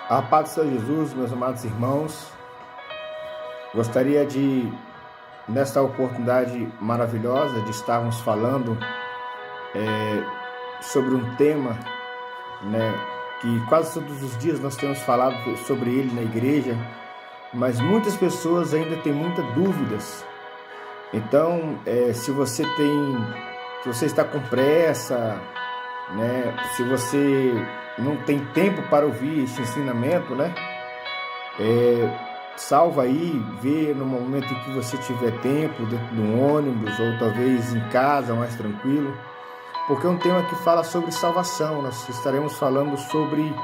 A paz do Senhor Jesus, meus amados irmãos, gostaria de, nesta oportunidade maravilhosa de estarmos falando sobre um tema, que quase todos os dias nós temos falado sobre ele na igreja, mas muitas pessoas ainda têm muitas dúvidas. Então, se você está com pressa, se você não tem tempo para ouvir esse ensinamento, salva aí, vê no momento em que você tiver tempo, dentro de um ônibus ou talvez em casa, mais tranquilo, porque é um tema que fala sobre salvação. Nós estaremos falando sobre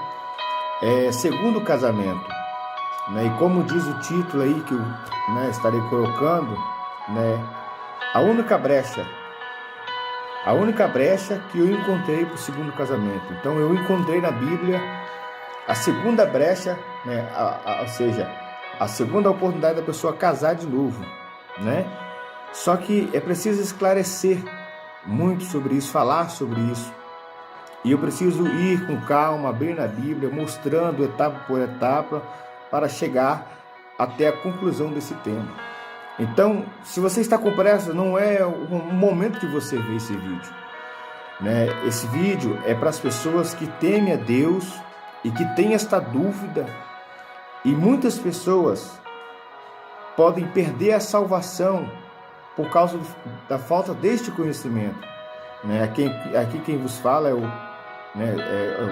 segundo casamento, e como diz o título aí que eu estarei colocando, a única brecha que eu encontrei para o segundo casamento. Então eu encontrei na Bíblia a segunda brecha, ou seja, a segunda oportunidade da pessoa casar de novo, Só que é preciso esclarecer muito sobre isso, falar sobre isso. E eu preciso ir com calma, abrir na Bíblia, mostrando etapa por etapa, para chegar até a conclusão desse tema. Então, se você está com pressa, não é o momento de você ver esse vídeo. Esse vídeo é para as pessoas que temem a Deus e que têm esta dúvida. E muitas pessoas podem perder a salvação por causa da falta deste conhecimento. Aqui quem vos fala é o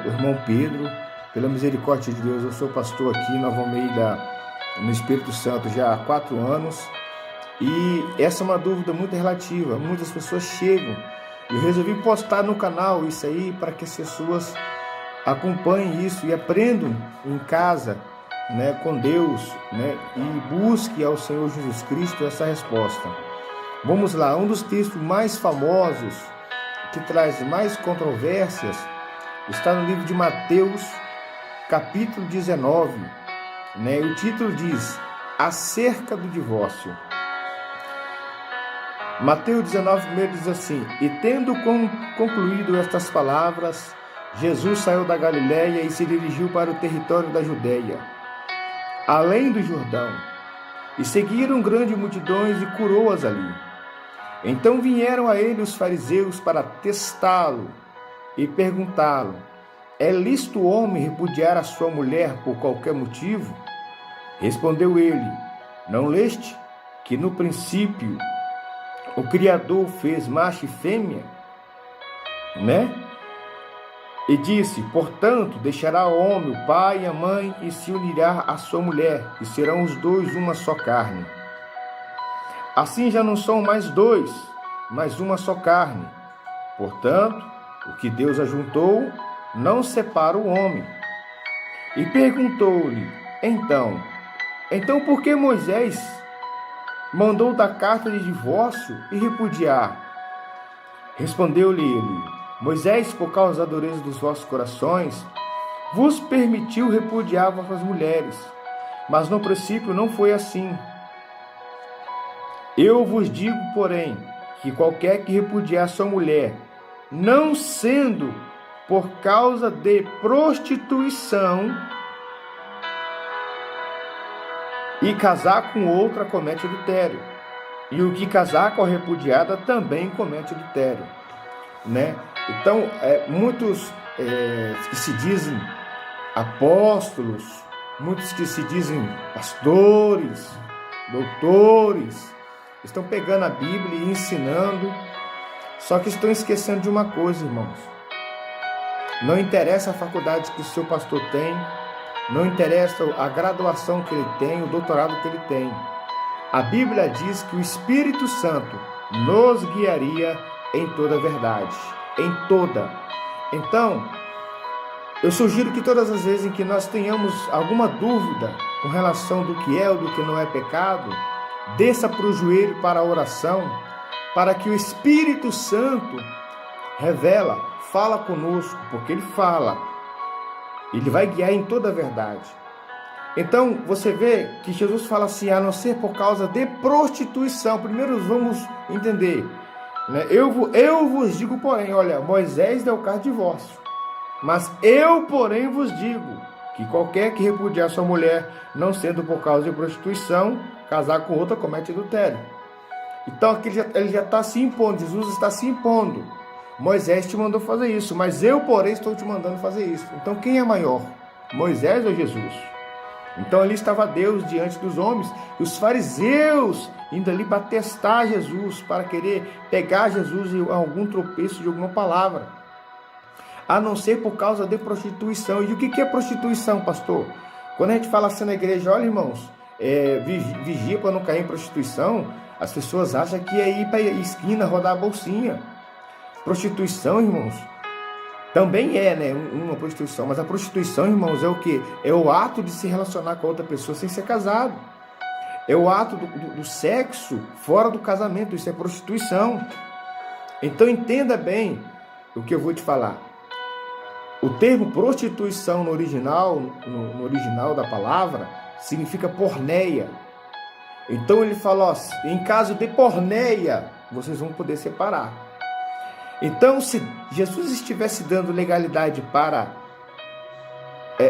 irmão Pedro. Pela misericórdia de Deus, eu sou pastor aqui em Nova Almeida, no Espírito Santo, já há 4 anos. E essa é uma dúvida muito relativa. Muitas pessoas chegam. Eu resolvi postar no canal isso aí para que as pessoas acompanhem isso e aprendam em casa, com Deus, e busquem ao Senhor Jesus Cristo essa resposta. Vamos lá, um dos textos mais famosos, que traz mais controvérsias, está no livro de Mateus, capítulo 19. O título diz: Acerca do divórcio. Mateus 19, primeiro diz assim: E tendo concluído estas palavras, Jesus saiu da Galiléia e se dirigiu para o território da Judeia, além do Jordão, e seguiram grandes multidões e curou-as ali. Então vieram a ele os fariseus para testá-lo e perguntá-lo: É lícito o homem repudiar a sua mulher por qualquer motivo? Respondeu ele: Não leste que no princípio o Criador fez macho e fêmea? E disse: Portanto, deixará o homem o pai e a mãe e se unirá à sua mulher, e serão os dois uma só carne. Assim já não são mais dois, mas uma só carne. Portanto, o que Deus ajuntou, não separa o homem. E perguntou-lhe: Então por que Moisés mandou dar carta de divórcio e repudiar? Respondeu-lhe ele: Moisés, por causa da dureza dos vossos corações, vos permitiu repudiar vossas mulheres, mas no princípio não foi assim. Eu vos digo, porém, que qualquer que repudiar sua mulher, não sendo por causa de prostituição, e casar com outra, comete adultério. E o que casar com a repudiada também comete adultério. Então, muitos que se dizem apóstolos, muitos que se dizem pastores, doutores, estão pegando a Bíblia e ensinando, só que estão esquecendo de uma coisa, irmãos. Não interessa a faculdade que o seu pastor tem, não interessa a graduação que ele tem, o doutorado que ele tem. A Bíblia diz que o Espírito Santo nos guiaria em toda a verdade. Em toda. Então, eu sugiro que todas as vezes em que nós tenhamos alguma dúvida com relação do que é ou do que não é pecado, desça para o joelho para a oração, para que o Espírito Santo fala conosco, porque ele fala. Ele vai guiar em toda a verdade. Então, você vê que Jesus fala assim: a não ser por causa de prostituição. Primeiro vamos entender. Eu vos digo, porém, olha, Moisés deu carta de divórcio. Mas eu, porém, vos digo que qualquer que repudiar sua mulher, não sendo por causa de prostituição, casar com outra comete adultério. Então aqui ele já está se impondo, Jesus está se impondo. Moisés te mandou fazer isso, mas eu, porém, estou te mandando fazer isso. Então quem é maior, Moisés ou Jesus? Então ali estava Deus diante dos homens, e os fariseus indo ali para testar Jesus, para querer pegar Jesus em algum tropeço de alguma palavra, a não ser por causa de prostituição. E o que é prostituição, pastor? Quando a gente fala assim na igreja, olha, irmãos, vigia para não cair em prostituição, as pessoas acham que é ir para a esquina rodar a bolsinha. Prostituição, irmãos, também é, né, uma prostituição, mas a prostituição, irmãos, é o quê? É o ato de se relacionar com outra pessoa sem ser casado. É o ato do sexo fora do casamento, isso é prostituição. Então entenda bem o que eu vou te falar. O termo prostituição no original da palavra, significa porneia. Então ele fala, ó, em caso de porneia, vocês vão poder separar. Então, se Jesus estivesse dando legalidade para,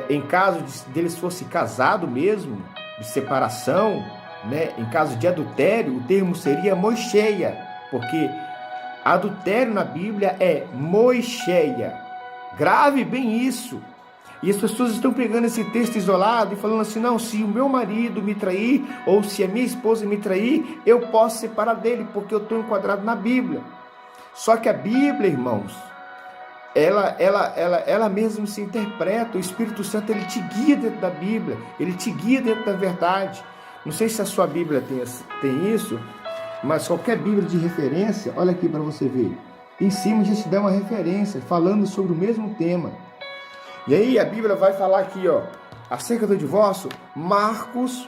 em caso deles fosse casado mesmo, de separação, né, em caso de adultério, o termo seria moicheia, porque adultério na Bíblia é moicheia. Grave bem isso. E as pessoas estão pegando esse texto isolado e falando assim, não, se o meu marido me trair, ou se a minha esposa me trair, eu posso separar dele, porque eu estou enquadrado na Bíblia. Só que a Bíblia, irmãos, ela mesmo se interpreta. O Espírito Santo, ele te guia dentro da Bíblia, ele te guia dentro da verdade. Não sei se a sua Bíblia tem isso, mas qualquer Bíblia de referência, olha aqui para você ver. Em cima já te dá uma referência, falando sobre o mesmo tema. E aí a Bíblia vai falar aqui, ó, acerca do divórcio, Marcos,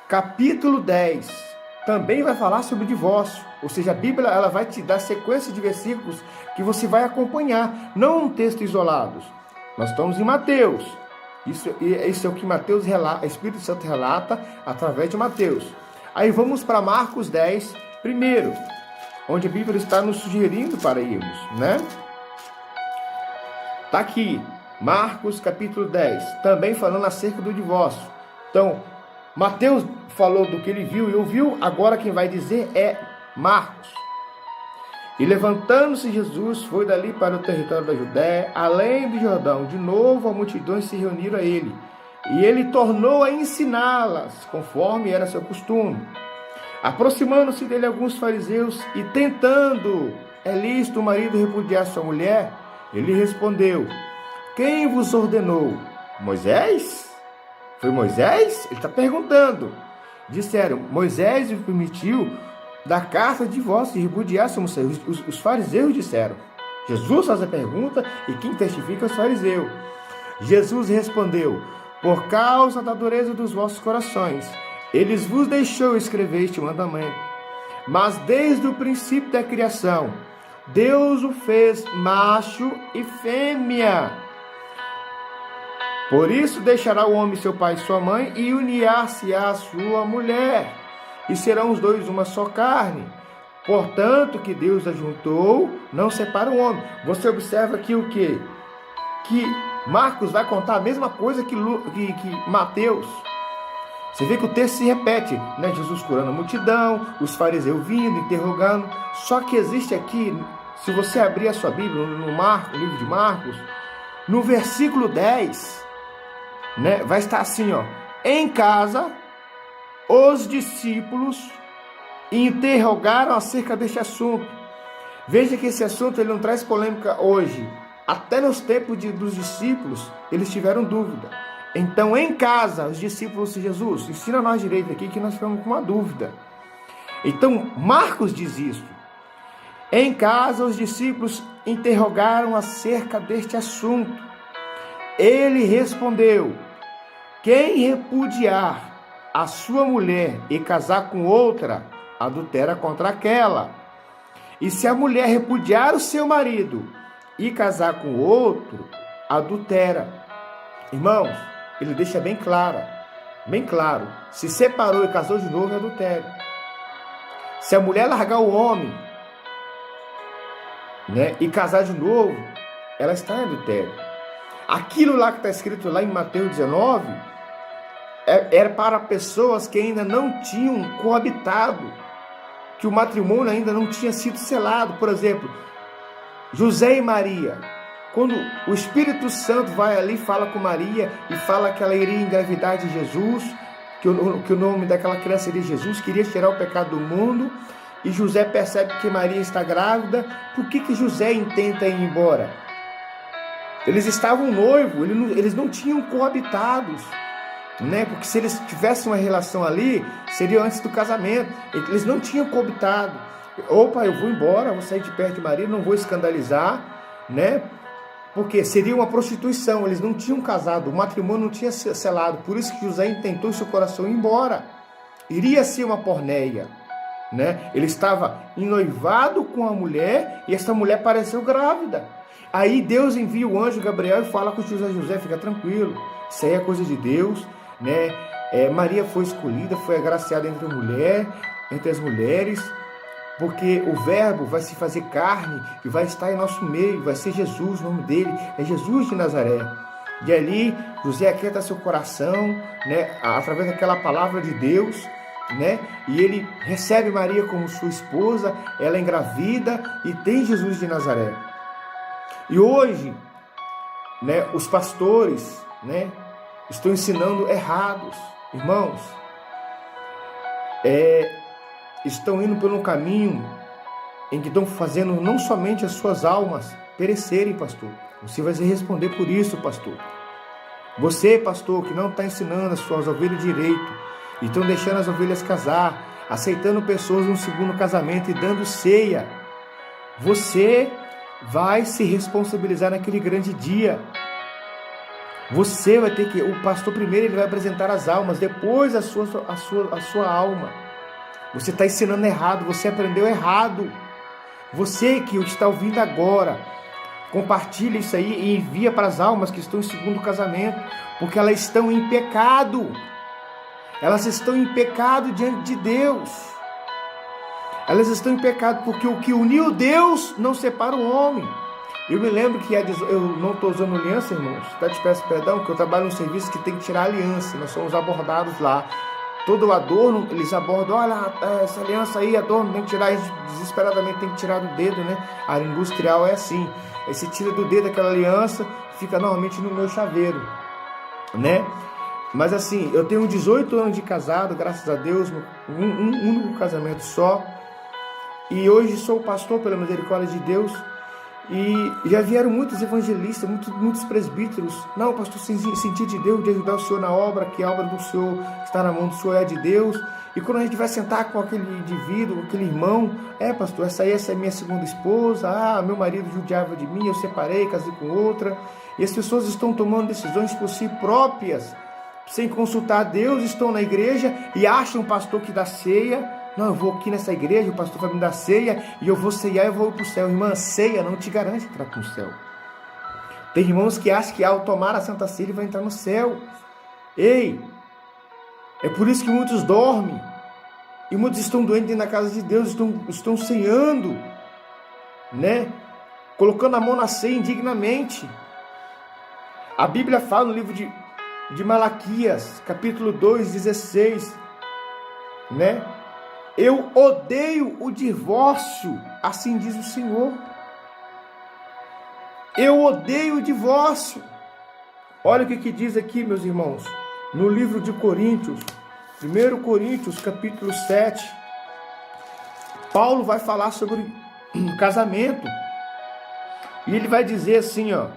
capítulo 10, também vai falar sobre o divórcio. Ou seja, a Bíblia, ela vai te dar sequência de versículos que você vai acompanhar, não um texto isolado. Nós estamos em Mateus. Isso é o que Mateus relata, o Espírito Santo relata através de Mateus. Aí vamos para Marcos 10, primeiro, onde a Bíblia está nos sugerindo para irmos, né? Está aqui, Marcos capítulo 10, também falando acerca do divórcio. Então, Mateus falou do que ele viu e ouviu, agora quem vai dizer é Marcos. E levantando-se Jesus, foi dali para o território da Judéia, além do Jordão. De novo a multidão se reuniram a ele, e ele tornou a ensiná-las, conforme era seu costume. Aproximando-se dele alguns fariseus, e tentando, é lícito o marido repudiar sua mulher? Ele respondeu, quem vos ordenou? Moisés? Foi Moisés? Ele está perguntando. Disseram, Moisés lhe permitiu dar carta de divórcio e repudiar sua mulher. Os fariseus disseram. Jesus faz a pergunta e quem testifica é os fariseus. Jesus respondeu, por causa da dureza dos vossos corações, eles vos deixou escrever este mandamento. Mas desde o princípio da criação, Deus o fez macho e fêmea. Por isso deixará o homem seu pai e sua mãe, e unir-se à sua mulher, e serão os dois uma só carne. Portanto, que Deus ajuntou, não separa o homem. Você observa aqui o quê? Que Marcos vai contar a mesma coisa que Mateus. Você vê que o texto se repete, né? Jesus curando a multidão, os fariseus vindo, interrogando. Só que existe aqui, se você abrir a sua Bíblia, no livro de Marcos, no versículo 10, né, vai estar assim, ó. Em casa, os discípulos interrogaram acerca deste assunto. Veja que esse assunto ele não traz polêmica hoje. Até nos tempos dos discípulos, eles tiveram dúvida. Então, em casa, os discípulos de Jesus, ensina nós direito aqui que nós ficamos com uma dúvida. Então, Marcos diz isso. Em casa, os discípulos interrogaram acerca deste assunto. Ele respondeu, quem repudiar a sua mulher e casar com outra, adultera contra aquela. E se a mulher repudiar o seu marido e casar com outro, adultera. Irmãos, ele deixa bem claro, se separou e casou de novo, é adultério. Se a mulher largar o homem, né, e casar de novo, ela está em adultério. Aquilo lá que está escrito lá em Mateus 19 era para pessoas que ainda não tinham coabitado, que o matrimônio ainda não tinha sido selado. Por exemplo, José e Maria. Quando o Espírito Santo vai ali, fala com Maria e fala que ela iria engravidar de Jesus, que o nome daquela criança seria Jesus, queria tirar o pecado do mundo, e José percebe que Maria está grávida. Por que José intenta ir embora? Eles estavam noivos, eles não tinham coabitados, né? Porque se eles tivessem uma relação ali, seria antes do casamento. Eles não tinham coabitado. Opa, eu vou embora, vou sair de perto de Maria, não vou escandalizar, né? Porque seria uma prostituição, eles não tinham casado, o matrimônio não tinha selado. Por isso que José intentou em seu coração ir embora. Iria ser uma porneia, né? Ele estava ennoivado com a mulher e essa mulher pareceu grávida. Aí Deus envia o anjo Gabriel e fala com José, fica tranquilo, isso aí é coisa de Deus, né? Maria foi escolhida, foi agraciada entre as mulheres, porque o verbo vai se fazer carne e vai estar em nosso meio, vai ser Jesus, o nome dele é Jesus de Nazaré. E ali José aquieta seu coração, né, através daquela palavra de Deus, né, e ele recebe Maria como sua esposa, ela é engravida e tem Jesus de Nazaré. E hoje, né, os pastores, né, estão ensinando errados, irmãos. Estão indo por um caminho em que estão fazendo não somente as suas almas perecerem, pastor. Você vai se responder por isso, pastor. Você, pastor, que não está ensinando as suas ovelhas direito, e estão deixando as ovelhas casar, aceitando pessoas no segundo casamento e dando ceia, você vai se responsabilizar naquele grande dia. Você vai ter que... O pastor primeiro ele vai apresentar as almas, depois a sua alma. Você está ensinando errado, você aprendeu errado. Você que está ouvindo agora, compartilha isso aí e envia para as almas que estão em segundo casamento, porque elas estão em pecado. Elas estão em pecado diante de Deus. Elas estão em pecado porque o que uniu Deus não separa o homem. Eu me lembro que eu não estou usando aliança, irmãos. Até te peço perdão, que eu trabalho num serviço que tem que tirar aliança. Nós somos abordados lá. Todo o adorno, eles abordam, olha, essa aliança aí, adorno, tem que tirar, desesperadamente tem que tirar do dedo, né? A área industrial é assim. Aí você tira do dedo aquela aliança, fica normalmente no meu chaveiro, né? Mas assim, eu tenho 18 anos de casado, graças a Deus, um único casamento só. E hoje sou pastor pela misericórdia de Deus. E já vieram muitos evangelistas, muitos presbíteros. Não, pastor, sentir de Deus, de ajudar o senhor na obra, que a obra do senhor está na mão do senhor, é de Deus. E quando a gente vai sentar com aquele indivíduo, com aquele irmão, pastor, essa é minha segunda esposa, meu marido judiava de mim, eu separei, casei com outra. E as pessoas estão tomando decisões por si próprias, sem consultar Deus, estão na igreja e acham o pastor que dá ceia. Não, eu vou aqui nessa igreja, o pastor vai me dar ceia e eu vou ceiar e eu vou para o céu. Irmã, ceia não te garante entrar para o céu. Tem irmãos que acham que ao tomar a Santa Ceia ele vai entrar no céu. Ei, é por isso que muitos dormem e muitos estão doentes na casa de Deus, estão ceando, né? Colocando a mão na ceia indignamente. A Bíblia fala no livro de Malaquias, capítulo 2, 16, né? Eu odeio o divórcio, assim diz o Senhor. Eu odeio o divórcio. Olha o que diz aqui, meus irmãos, no livro de Coríntios, 1 Coríntios, capítulo 7. Paulo vai falar sobre casamento. E ele vai dizer assim, ó.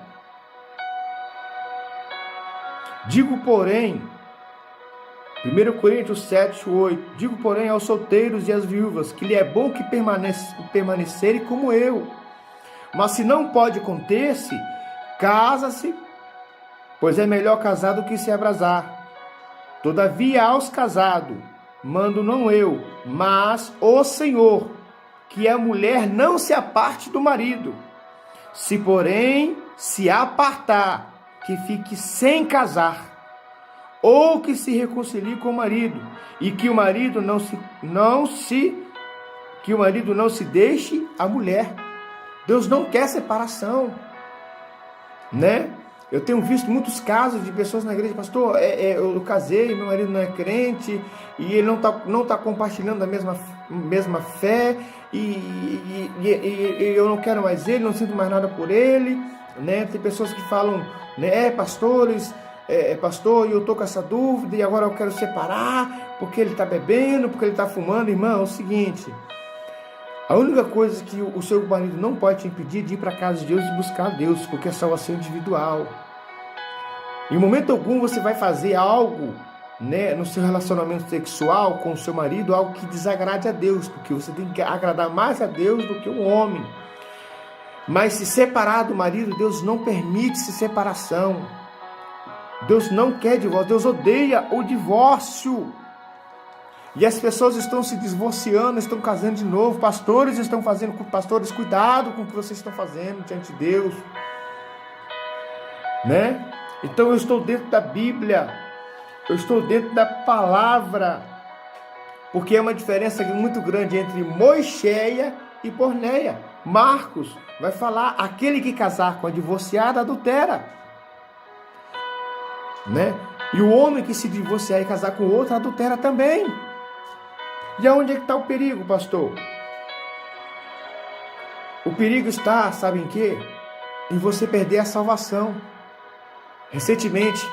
Digo, porém, 1 Coríntios 7, 8. Digo, porém, aos solteiros e às viúvas, que lhe é bom que permanecerem como eu. Mas se não pode conter-se, casa-se, pois é melhor casar do que se abrasar. Todavia, aos casados, mando não eu, mas o Senhor, que a mulher não se aparte do marido. Se, porém, se apartar, que fique sem casar, ou que se reconcilie com o marido, e que o marido não se deixe a mulher. Deus não quer separação, né? Eu tenho visto muitos casos de pessoas na igreja, pastor, eu casei, meu marido não é crente, e ele não tá compartilhando a mesma fé, e eu não quero mais ele, não sinto mais nada por ele, né? Tem pessoas que falam, né, pastor, eu tô com essa dúvida, e agora eu quero separar, porque ele está bebendo, porque ele está fumando. Irmão, é o seguinte, a única coisa que o seu marido não pode te impedir de ir para a casa de Deus e buscar a Deus, porque é salvação individual. Em momento algum você vai fazer algo, né, no seu relacionamento sexual com o seu marido, algo que desagrade a Deus, porque você tem que agradar mais a Deus do que o homem. Mas se separar do marido, Deus não permite separação. Deus não quer divórcio, Deus odeia o divórcio. E as pessoas estão se divorciando, estão casando de novo. Pastores estão fazendo, pastores, cuidado com o que vocês estão fazendo diante de Deus, né? Então eu estou dentro da Bíblia, eu estou dentro da palavra, porque é uma diferença muito grande entre moicheia e porneia. Marcos vai falar, aquele que casar com a divorciada adultera, né? E o homem que se divorciar e casar com outra adultera também. E aonde é que está o perigo, pastor? O perigo está, sabe em quê? Em você perder a salvação. Recentemente,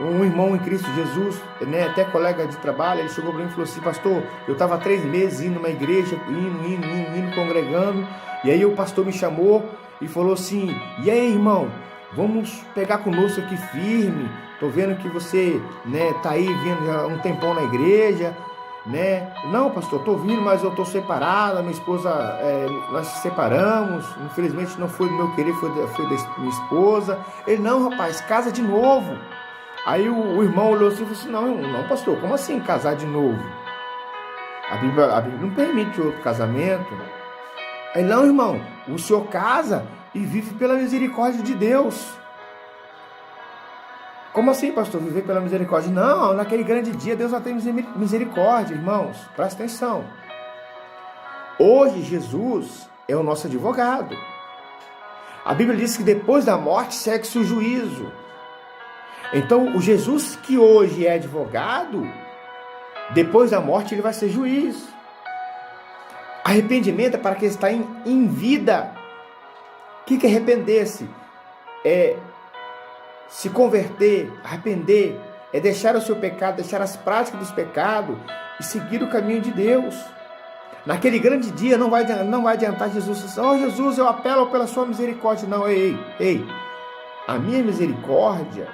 um irmão em Cristo Jesus, né, até colega de trabalho, ele chegou para mim e falou assim, pastor, eu estava 3 meses indo numa igreja, indo, congregando, e aí o pastor me chamou e falou assim, e aí, irmão, vamos pegar conosco aqui firme, tô vendo que você, né, tá aí vindo há um tempão na igreja, né? Não, pastor, tô vindo, mas eu tô separada, minha esposa, nós se separamos, infelizmente não foi do meu querer, foi da minha esposa. Ele, não, rapaz, casa de novo. Aí o irmão olhou assim e falou assim, não, pastor, como assim casar de novo? A Bíblia não permite outro casamento. Aí, não, irmão, o senhor casa e vive pela misericórdia de Deus. Como assim, pastor, viver pela misericórdia? Não, naquele grande dia Deus vai ter misericórdia, irmãos. Presta atenção. Hoje Jesus é o nosso advogado. A Bíblia diz que depois da morte segue-se o juízo. Então, o Jesus que hoje é advogado, depois da morte ele vai ser juiz. Arrependimento é para quem está em vida. O que é arrepender-se? É se converter, arrepender, é deixar o seu pecado, deixar as práticas dos pecados e seguir o caminho de Deus. Naquele grande dia não vai adiantar Jesus dizer, oh Jesus, eu apelo pela sua misericórdia. Não, ei, a minha misericórdia,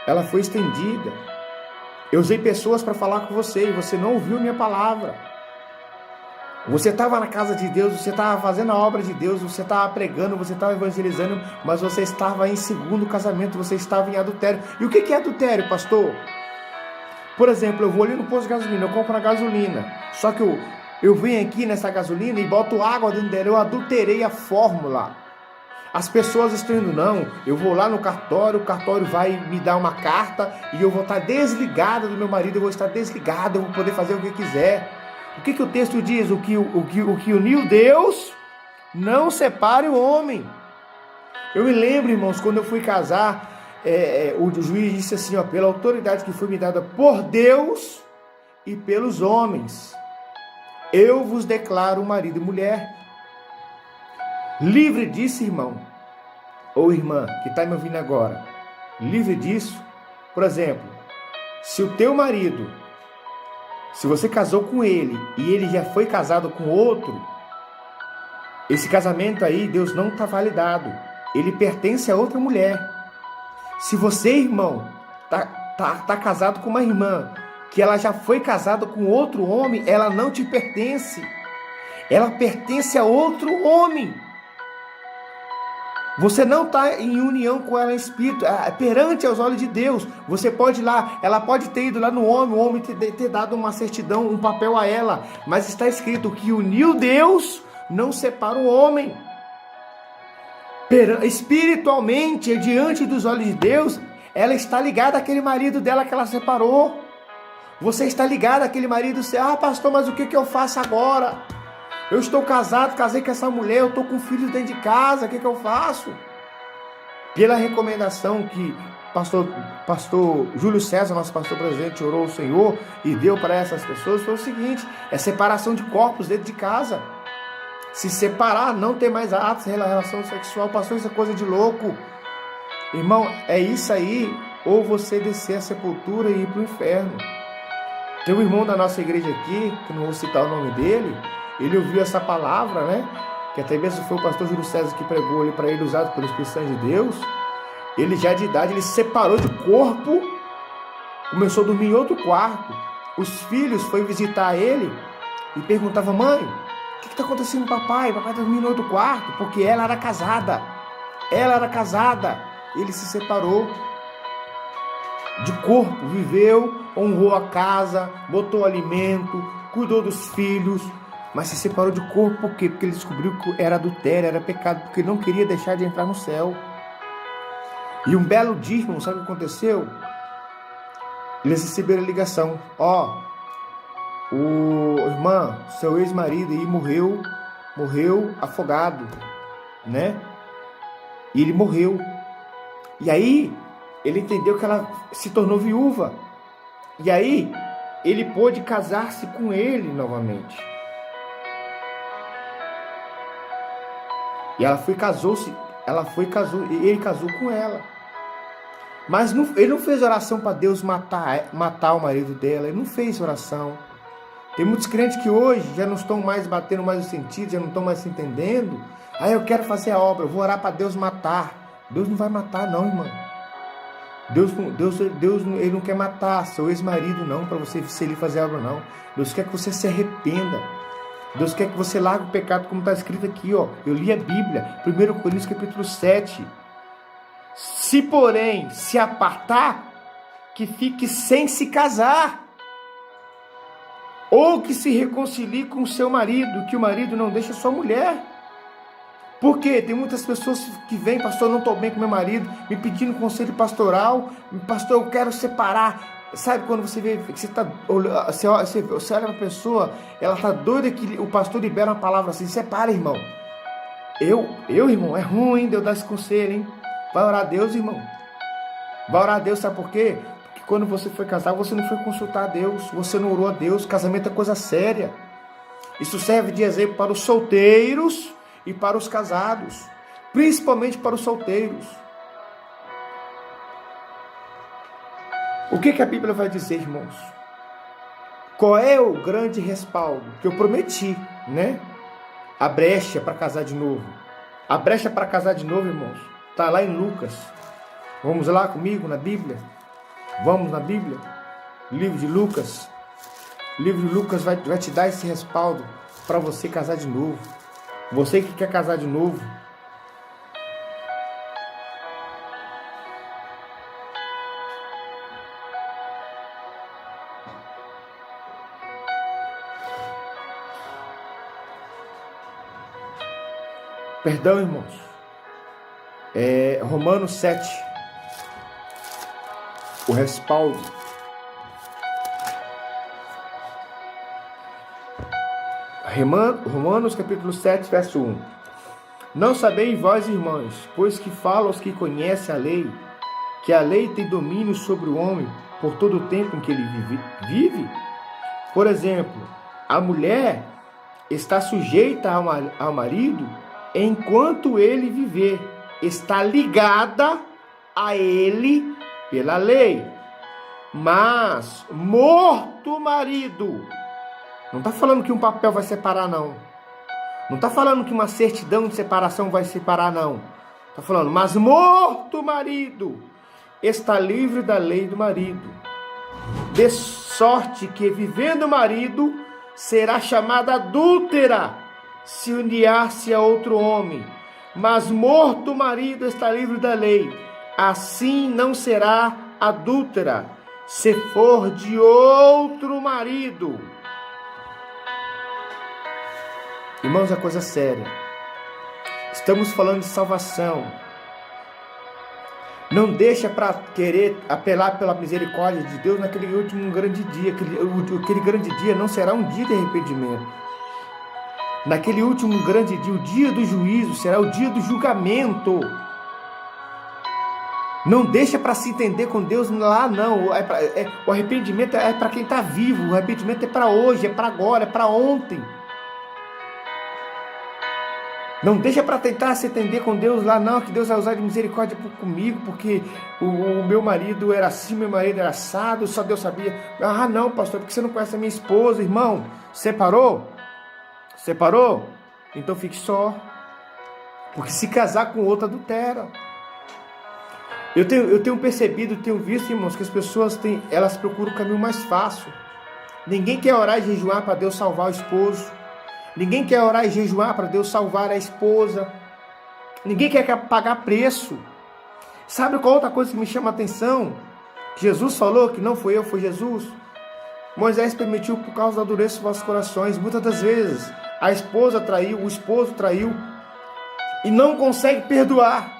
ela foi estendida. Eu usei pessoas para falar com você e você não ouviu minha palavra. Você estava na casa de Deus, você estava fazendo a obra de Deus, você estava pregando, você estava evangelizando, mas você estava em segundo casamento, você estava em adultério. E o que é adultério, pastor? Por exemplo, eu vou ali no posto de gasolina, eu compro a gasolina, só que eu venho aqui nessa gasolina e boto água dentro dela, eu adulterei a fórmula. As pessoas estão indo, não, eu vou lá no cartório, o cartório vai me dar uma carta e eu vou estar desligada do meu marido, eu vou estar desligada, eu vou poder fazer o que quiser. O que o texto diz? O que uniu Deus, não separe o homem. Eu me lembro, irmãos, quando eu fui casar, o juiz disse assim, ó, pela autoridade que foi me dada por Deus e pelos homens, eu vos declaro marido e mulher. Livre disso, irmão, ou irmã, que está me ouvindo agora, livre disso. Por exemplo, se o teu marido, se você casou com ele e ele já foi casado com outro, esse casamento aí, Deus não está validado. Ele pertence a outra mulher. Se você, irmão, tá casado com uma irmã, que ela já foi casada com outro homem, ela não te pertence. Ela pertence a outro homem. Você não está em união com ela em espírito, perante aos olhos de Deus. Você pode ir lá, ela pode ter ido lá no homem, o homem ter dado uma certidão, um papel a ela, mas está escrito que uniu Deus, não separa o homem. Espiritualmente, diante dos olhos de Deus, ela está ligada àquele marido dela que ela separou. Você está ligado àquele marido seu, pastor, mas o que eu faço agora? Eu estou casado, casei com essa mulher, eu estou com filhos dentro de casa, o que eu faço? pela recomendação que pastor Júlio César, nosso pastor presidente, orou ao Senhor e deu para essas pessoas, foi o seguinte: é separação de corpos dentro de casa. Se separar, não ter mais atos, relação sexual. Pastor, isso é coisa de louco. Irmão, é isso aí, ou você descer a sepultura e ir para o inferno. Tem um irmão da nossa igreja aqui, que não vou citar o nome dele, ele ouviu essa palavra, né? Que até mesmo foi o pastor Júlio César que pregou ali para ele, usado pelo Espírito Santo de Deus. Ele já de idade, ele separou de corpo, começou a dormir em outro quarto. Os filhos foram visitar ele e perguntavam: mãe, o que está acontecendo com o papai? O papai está dormindo em outro quarto, porque ela era casada. Ela era casada. Ele se separou de corpo, viveu, honrou a casa, botou alimento, cuidou dos filhos, mas se separou de corpo por quê? Porque ele descobriu que era adultério, era pecado, porque ele não queria deixar de entrar no céu. E um belo dia, irmão, sabe o que aconteceu? Eles receberam a ligação: irmã, seu ex-marido aí morreu afogado, né? E ele morreu. E aí, ele entendeu que ela se tornou viúva. E aí, ele pôde casar-se com ele novamente. E ela casou, e ele casou com ela. Mas ele não fez oração para Deus matar o marido dela. Ele não fez oração. Tem muitos crentes que hoje já não estão mais batendo mais o sentido, já não estão mais se entendendo. Eu quero fazer a obra, eu vou orar para Deus matar. Deus não vai matar não, irmão. Deus ele não quer matar seu ex-marido não, para você se ele fazer a obra não. Deus quer que você se arrependa. Deus quer que você largue o pecado, como está escrito aqui, ó. Eu li a Bíblia, 1 Coríntios capítulo 7. Se porém se apartar, que fique sem se casar, ou que se reconcilie com seu marido, que o marido não deixe a sua mulher. Porque tem muitas pessoas que vêm: pastor, não estou bem com meu marido, me pedindo conselho pastoral, pastor, eu quero separar. Sabe quando você vê que você olha para a pessoa, ela está doida que o pastor libera uma palavra assim: separa, irmão. Irmão, é ruim de eu dar esse conselho, hein? Vai orar a Deus, irmão. Vai orar a Deus, sabe por quê? Porque quando você foi casar, você não foi consultar a Deus, você não orou a Deus. Casamento é coisa séria. Isso serve de exemplo para os solteiros e para os casados, principalmente para os solteiros. O que a Bíblia vai dizer, irmãos? Qual é o grande respaldo que eu prometi, né? A brecha para casar de novo. A brecha para casar de novo, irmãos, está lá em Lucas. Vamos lá comigo na Bíblia? Vamos na Bíblia? Livro de Lucas. O livro de Lucas vai te dar esse respaldo para você casar de novo. Você que quer casar de novo. Perdão, irmãos. Romanos 7. O respaldo. Romanos capítulo 7, verso 1. Não sabeis vós, irmãos, pois que falo aos que conhecem a lei, que a lei tem domínio sobre o homem por todo o tempo em que ele vive? Por exemplo, a mulher está sujeita ao marido enquanto ele viver, está ligada a ele pela lei. Mas morto o marido, não está falando que um papel vai separar, não. Não está falando que uma certidão de separação vai separar, não. Está falando: mas morto o marido, está livre da lei do marido. De sorte que, vivendo o marido, será chamada adúltera, se unir-se a outro homem. Mas morto o marido, está livre da lei. Assim não será adúltera, se for de outro marido. Irmãos, é coisa séria. Estamos falando de salvação. Não deixa para querer apelar pela misericórdia de Deus naquele último grande dia. Aquele grande dia não será um dia de arrependimento. Naquele último grande dia, o dia do juízo, será o dia do julgamento. Não deixa para se entender com Deus lá, não. O arrependimento é para quem está vivo. O arrependimento é para hoje, é para agora, é para ontem. Não deixa para tentar se entender com Deus lá, não, que Deus vai usar de misericórdia comigo, porque o meu marido era assim, meu marido era assado, só Deus sabia. Ah, não, pastor, porque você não conhece a minha esposa, irmão. Separou? Separou? Então fique só. Porque se casar com outra, adultera. Eu tenho percebido, tenho visto, irmãos, que as pessoas elas procuram o caminho mais fácil. Ninguém quer orar e jejuar para Deus salvar o esposo. Ninguém quer orar e jejuar para Deus salvar a esposa. Ninguém quer pagar preço. Sabe qual outra coisa que me chama a atenção? Jesus falou que não foi eu, foi Jesus. Moisés permitiu por causa da dureza dos vossos corações. Muitas das vezes a esposa traiu, o esposo traiu e não consegue perdoar.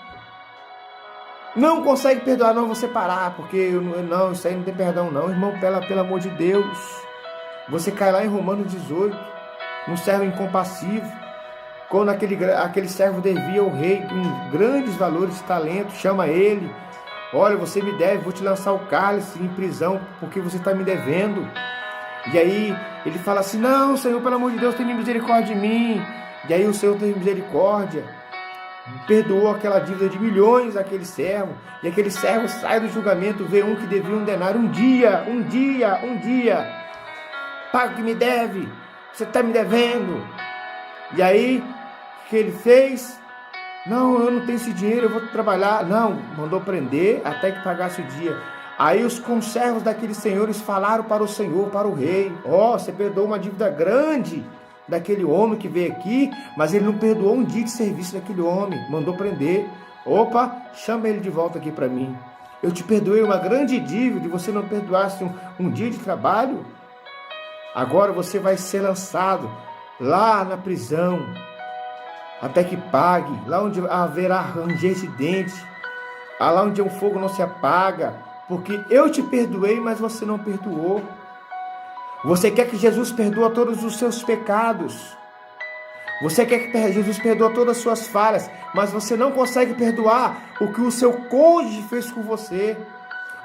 Não consegue perdoar, não, vou separar, porque não, isso aí não tem perdão não. Irmão, pelo amor de Deus. Você cai lá em Romanos 18. Um servo incompassivo, quando aquele servo devia ao rei com grandes valores de talento, chama ele, olha, você me deve, vou te lançar o cálice em prisão, porque você está me devendo. E aí ele fala assim, não, Senhor, pelo amor de Deus, tenha misericórdia de mim. E aí o Senhor teve misericórdia, perdoou aquela dívida de milhões àquele servo, e aquele servo sai do julgamento, vê um que devia um denário, um dia, paga o que me deve. Você está me devendo. E aí, o que ele fez? Não, eu não tenho esse dinheiro, eu vou trabalhar. Não, mandou prender até que pagasse o dia. Aí os conservos daqueles senhores falaram para o Senhor, para o rei. Você perdoou uma dívida grande daquele homem que veio aqui, mas ele não perdoou um dia de serviço daquele homem. Mandou prender. Opa, chama ele de volta aqui para mim. Eu te perdoei uma grande dívida e você não perdoasse um dia de trabalho? Agora você vai ser lançado lá na prisão, até que pague, lá onde haverá ranger de dentes, lá onde o fogo não se apaga, porque eu te perdoei, mas você não perdoou. Você quer que Jesus perdoe todos os seus pecados, você quer que Jesus perdoe todas as suas falhas, mas você não consegue perdoar o que o seu cônjuge fez com você.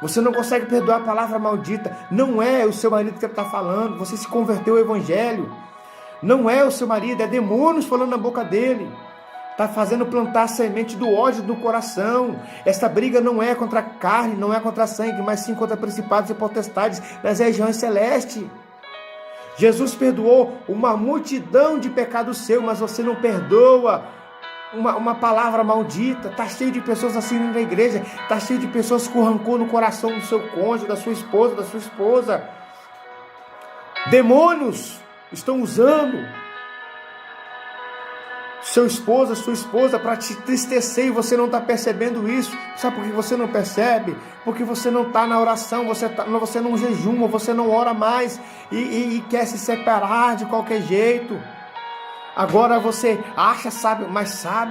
Você não consegue perdoar a palavra maldita. Não é o seu marido que está falando. Você se converteu ao evangelho. Não é o seu marido, é demônios falando na boca dele. Está fazendo plantar a semente do ódio no coração. Essa briga não é contra a carne, não é contra a sangue, mas sim contra principados e potestades nas regiões celestes. Jesus perdoou uma multidão de pecados seus, mas você não perdoa uma palavra maldita. Está cheio de pessoas assim na igreja. Está cheio de pessoas com rancor no coração do seu cônjuge, da sua esposa. Demônios estão usando seu esposo, sua esposa para te entristecer e você não está percebendo isso. Sabe por que você não percebe? Porque você não está na oração, você não jejuma, você não ora mais e quer se separar de qualquer jeito. Agora você acha sábio,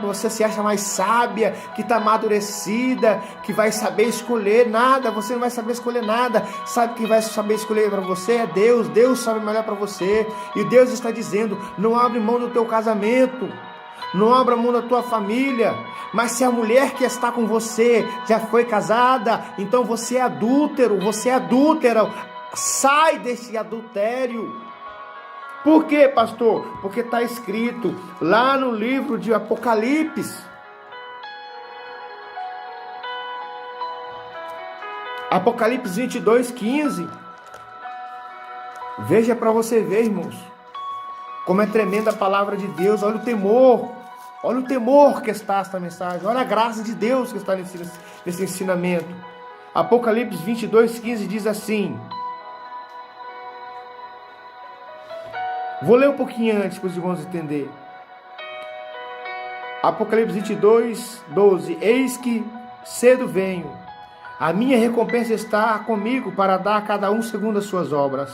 você se acha mais sábia, que está amadurecida, que vai saber escolher nada. Você não vai saber escolher nada. Sabe que vai saber escolher para você? É Deus. Deus sabe melhor para você. E Deus está dizendo, não abre mão do teu casamento, não abra mão da tua família. Mas se a mulher que está com você já foi casada, então você é adúltero, você é adúltera. Sai desse adultério. Por quê, pastor? Porque está escrito lá no livro de Apocalipse. Apocalipse 22:15. Veja para você ver, irmãos, como é tremenda a palavra de Deus. Olha o temor. Olha o temor que está esta mensagem. Olha a graça de Deus que está nesse ensinamento. Apocalipse 22:15 diz assim. Vou ler um pouquinho antes para os irmãos entenderem. Apocalipse 22:12. Eis que cedo venho. A minha recompensa está comigo para dar a cada um segundo as suas obras.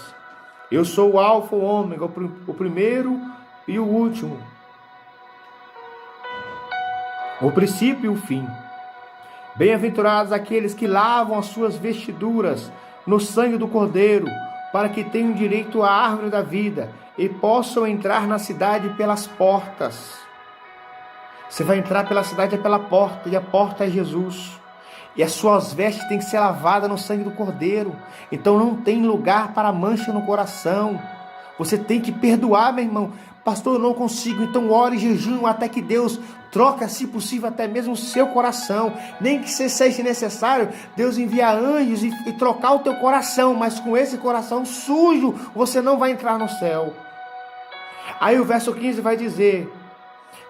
Eu sou o Alfa, o Ômega, o primeiro e o último. O princípio e o fim. Bem-aventurados aqueles que lavam as suas vestiduras no sangue do Cordeiro, para que tenham direito à árvore da vida e possam entrar na cidade pelas portas. Você vai entrar pela cidade pela porta, e a porta é Jesus. E as suas vestes têm que ser lavadas no sangue do Cordeiro. Então não tem lugar para mancha no coração. Você tem que perdoar, meu irmão. Pastor, eu não consigo. Então ore e jejum até que Deus troque, se possível, até mesmo o seu coração. Nem que seja necessário Deus enviar anjos e trocar o teu coração. Mas com esse coração sujo, você não vai entrar no céu. Aí o verso 15 vai dizer: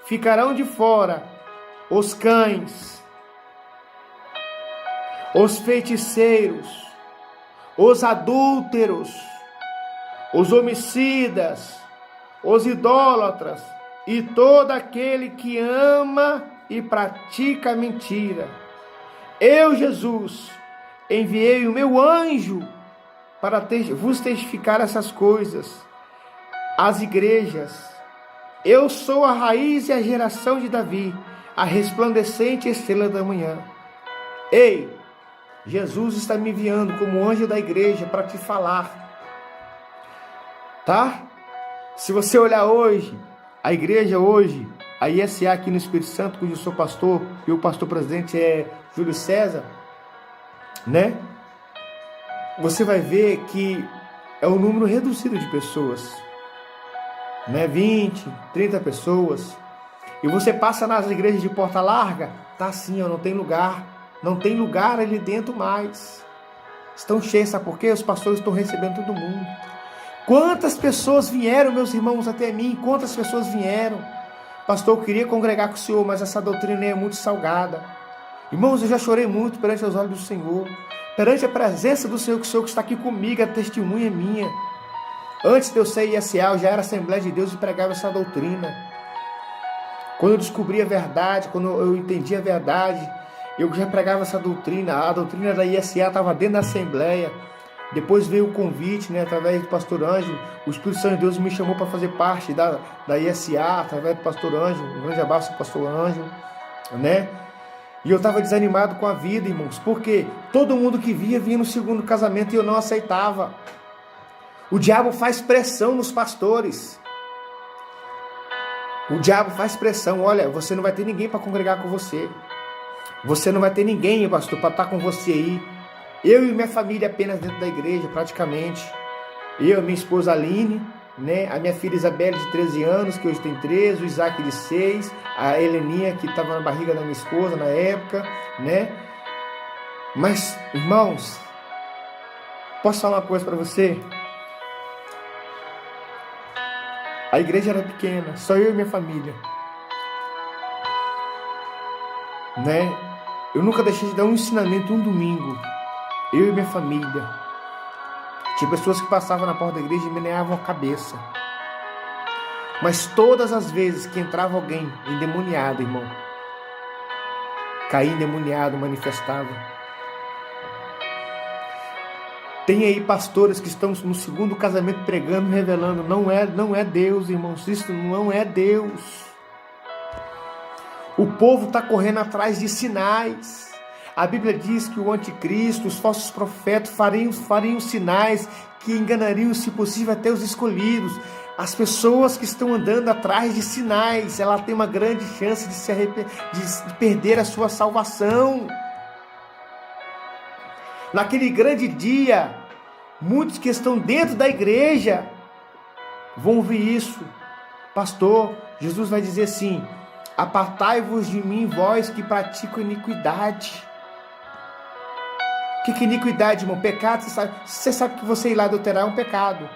ficarão de fora os cães, os feiticeiros, os adúlteros, os homicidas, os idólatras e todo aquele que ama e pratica mentira. Eu, Jesus, enviei o meu anjo para vos testificar essas coisas. As igrejas. Eu sou a raiz e a geração de Davi, a resplandecente estrela da manhã. Ei, Jesus está me enviando como anjo da igreja para te falar, tá? Se você olhar hoje, a igreja hoje, a ISA aqui no Espírito Santo, cujo eu sou pastor, e o pastor presidente é Júlio César, né? Você vai ver que é um número reduzido de pessoas, né? 20, 30 pessoas. E você passa nas igrejas de porta larga, tá assim, ó, não tem lugar. Não tem lugar ali dentro mais. Estão cheios, sabe por quê? Os pastores estão recebendo todo mundo. Quantas pessoas vieram, meus irmãos, até mim? Quantas pessoas vieram? Pastor, eu queria congregar com o Senhor, mas essa doutrina é muito salgada. Irmãos, eu já chorei muito perante os olhos do Senhor. Perante a presença do Senhor, que o Senhor que está aqui comigo, a testemunha é minha. Antes de eu ser ISA, eu já era Assembleia de Deus e pregava essa doutrina. Quando eu descobri a verdade, quando eu entendi a verdade, eu já pregava essa doutrina. A doutrina da ISA estava dentro da Assembleia. Depois veio o convite, né, através do pastor Ângelo. O Espírito Santo de Deus me chamou para fazer parte da ISA, através do pastor Ângelo. Um grande abraço ao pastor Ângelo, né? E eu estava desanimado com a vida, irmãos. Porque todo mundo que vinha no segundo casamento e eu não aceitava. O diabo faz pressão nos pastores. O diabo faz pressão. Olha, você não vai ter ninguém para congregar com você. Você não vai ter ninguém, pastor, para estar com você aí. Eu e minha família apenas dentro da igreja, praticamente. Eu, minha esposa Aline, né? A minha filha Isabelle, de 13 anos, que hoje tem 13, o Isaac, de 6, a Heleninha, que estava na barriga da minha esposa na época, né? Mas, irmãos, posso falar uma coisa para você? A igreja era pequena, só eu e minha família, né? Eu nunca deixei de dar um ensinamento um domingo. Eu e minha família. Tinha pessoas que passavam na porta da igreja e meneavam a cabeça. Mas todas as vezes que entrava alguém endemoniado, irmão, caía endemoniado, manifestava. Tem aí pastores que estão no segundo casamento pregando, revelando. Não é Deus, irmãos. Isso não é Deus. O povo está correndo atrás de sinais. A Bíblia diz que o anticristo, os falsos profetas fariam sinais que enganariam, se possível, até os escolhidos. As pessoas que estão andando atrás de sinais, ela tem uma grande chance de perder a sua salvação. Naquele grande dia, muitos que estão dentro da igreja vão ouvir isso. Pastor, Jesus vai dizer assim: apartai-vos de mim, vós que praticam iniquidade. O que é iniquidade, irmão? Pecado, você sabe que você ir lá adulterar é um pecado.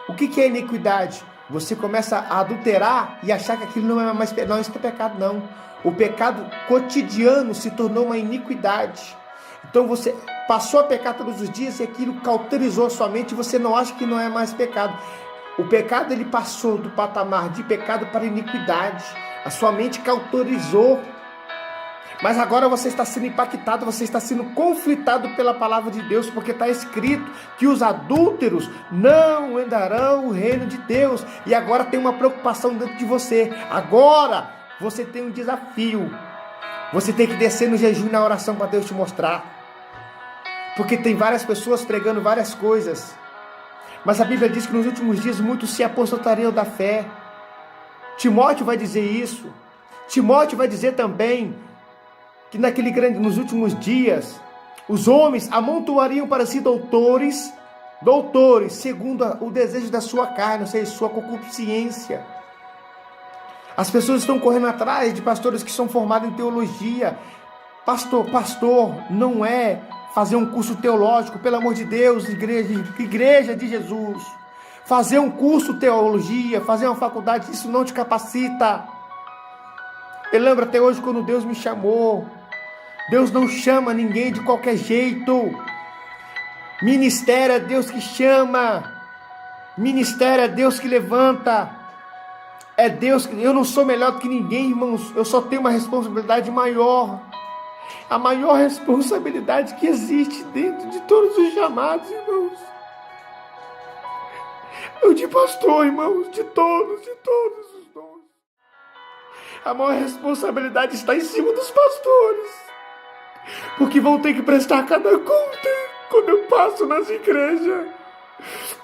O que é iniquidade? Você começa a adulterar e achar que aquilo não é mais pecado. Não, isso não é pecado, não. O pecado cotidiano se tornou uma iniquidade. Então você passou a pecar todos os dias e aquilo cauterizou a sua mente e você não acha que não é mais pecado. O pecado, ele passou do patamar de pecado para iniquidade. A sua mente cauterizou. Mas agora você está sendo impactado, você está sendo conflitado pela palavra de Deus, porque está escrito que os adúlteros não herdarão o reino de Deus. E agora tem uma preocupação dentro de você. Agora você tem um desafio. Você tem que descer no jejum e na oração para Deus te mostrar. Porque tem várias pessoas pregando várias coisas. Mas a Bíblia diz que nos últimos dias muitos se apostatariam da fé. Timóteo vai dizer isso. Timóteo vai dizer também que nos últimos dias, os homens amontoariam para si doutores, segundo o desejo da sua carne, ou seja, sua concupiscência. As pessoas estão correndo atrás de pastores que são formados em teologia. Pastor não é fazer um curso teológico, pelo amor de Deus, igreja de Jesus. Fazer um curso de teologia, fazer uma faculdade, isso não te capacita. Eu lembro até hoje quando Deus me chamou. Deus não chama ninguém de qualquer jeito. Ministério é Deus que chama. Ministério é Deus que levanta. É Deus que... Eu não sou melhor do que ninguém, irmãos. Eu só tenho uma responsabilidade maior. A maior responsabilidade que existe dentro de todos os chamados, irmãos. Eu de pastor, irmãos, de todos os dons. A maior responsabilidade está em cima dos pastores. Porque vão ter que prestar cada conta quando eu passo nas igrejas.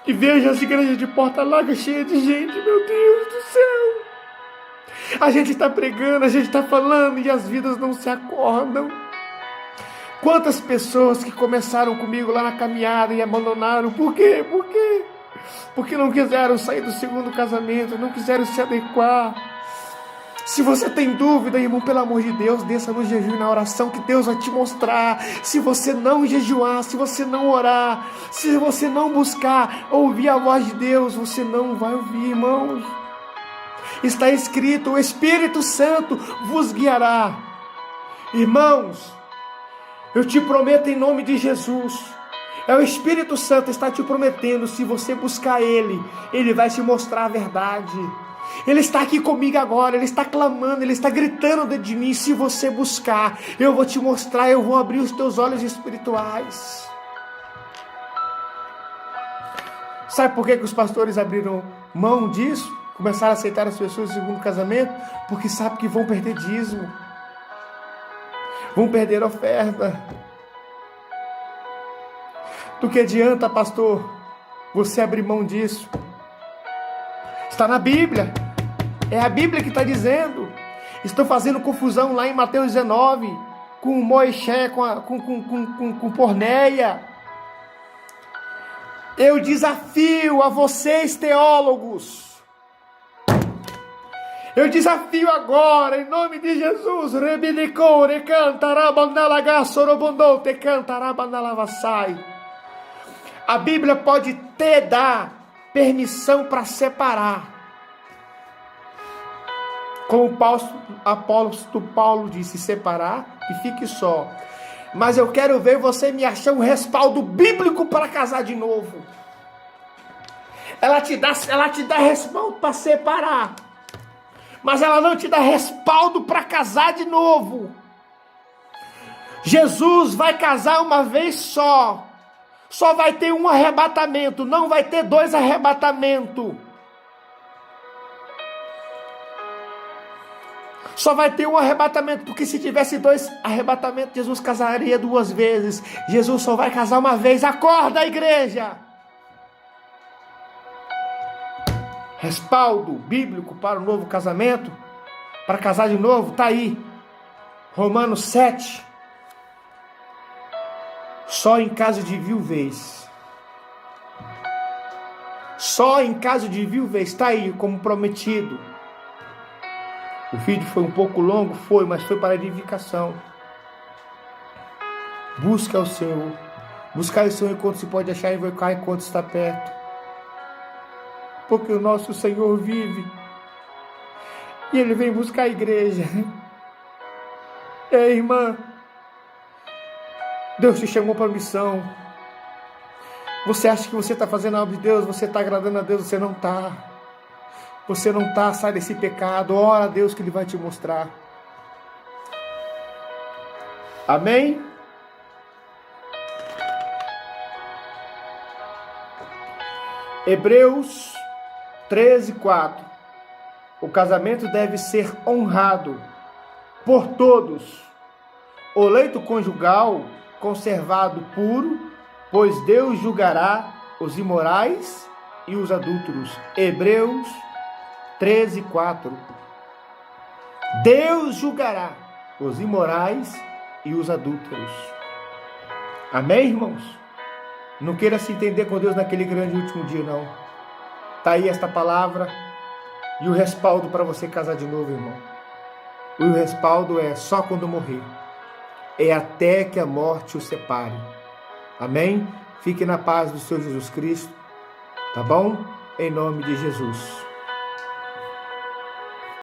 E vejo as igrejas de porta larga cheias de gente, meu Deus do céu. A gente está pregando, a gente está falando e as vidas não se acordam. Quantas pessoas que começaram comigo lá na caminhada e abandonaram. Por quê? Porque não quiseram sair do segundo casamento, não quiseram se adequar. Se você tem dúvida, irmão, pelo amor de Deus, desça no jejum e na oração que Deus vai te mostrar. Se você não jejuar, se você não orar, se você não buscar ouvir a voz de Deus, você não vai ouvir, irmãos. Está escrito, o Espírito Santo vos guiará. Irmãos, eu te prometo em nome de Jesus, é o Espírito Santo que está te prometendo, se você buscar Ele, Ele vai te mostrar a verdade. Ele está aqui comigo agora, Ele está clamando, Ele está gritando dentro de mim. Se você buscar, eu vou te mostrar, eu vou abrir os teus olhos espirituais. Sabe por que os pastores abriram mão disso? Começaram a aceitar as pessoas no segundo casamento? Porque sabem que vão perder dízimo, vão perder oferta. Do que adianta, pastor, você abrir mão disso? Está na Bíblia. É a Bíblia que está dizendo. Estão fazendo confusão lá em Mateus 19 com Moisés, com Porneia. Eu desafio a vocês, teólogos. Eu desafio agora, em nome de Jesus. A Bíblia pode te dar permissão para separar. Como o apóstolo Paulo disse, separar e fique só. Mas eu quero ver você me achar um respaldo bíblico para casar de novo. Ela te dá respaldo para separar. Mas ela não te dá respaldo para casar de novo. Jesus vai casar uma vez só. Só vai ter um arrebatamento, não vai ter dois arrebatamentos. Só vai ter um arrebatamento, porque se tivesse dois arrebatamentos, Jesus casaria duas vezes. Jesus só vai casar uma vez. Acorda, igreja! Respaldo bíblico para o novo casamento, para casar de novo, está aí. Romanos 7. Só em caso de viuvez. Só em caso de viuvez, está aí como prometido. O vídeo foi um pouco longo, mas foi para edificação. Busca o Senhor. Buscar o Senhor enquanto se pode achar, e invocar enquanto está perto. Porque o nosso Senhor vive. E Ele vem buscar a igreja. Ei, irmã. Deus te chamou para a missão. Você acha que você está fazendo a obra de Deus? Você está agradando a Deus? Você não está. Você não está, sai desse pecado. Ora a Deus que Ele vai te mostrar. Amém? Hebreus 13:4. O casamento deve ser honrado por todos. O leito conjugal conservado puro, pois Deus julgará os imorais e os adúlteros. Hebreus 13:4. Deus julgará os imorais e os adúlteros. Amém, irmãos? Não queira se entender com Deus naquele grande último dia, não. Está aí esta palavra e o respaldo para você casar de novo, irmão. O respaldo é só quando morrer. É até que a morte o separe. Amém? Fique na paz do Senhor Jesus Cristo. Tá bom? Em nome de Jesus.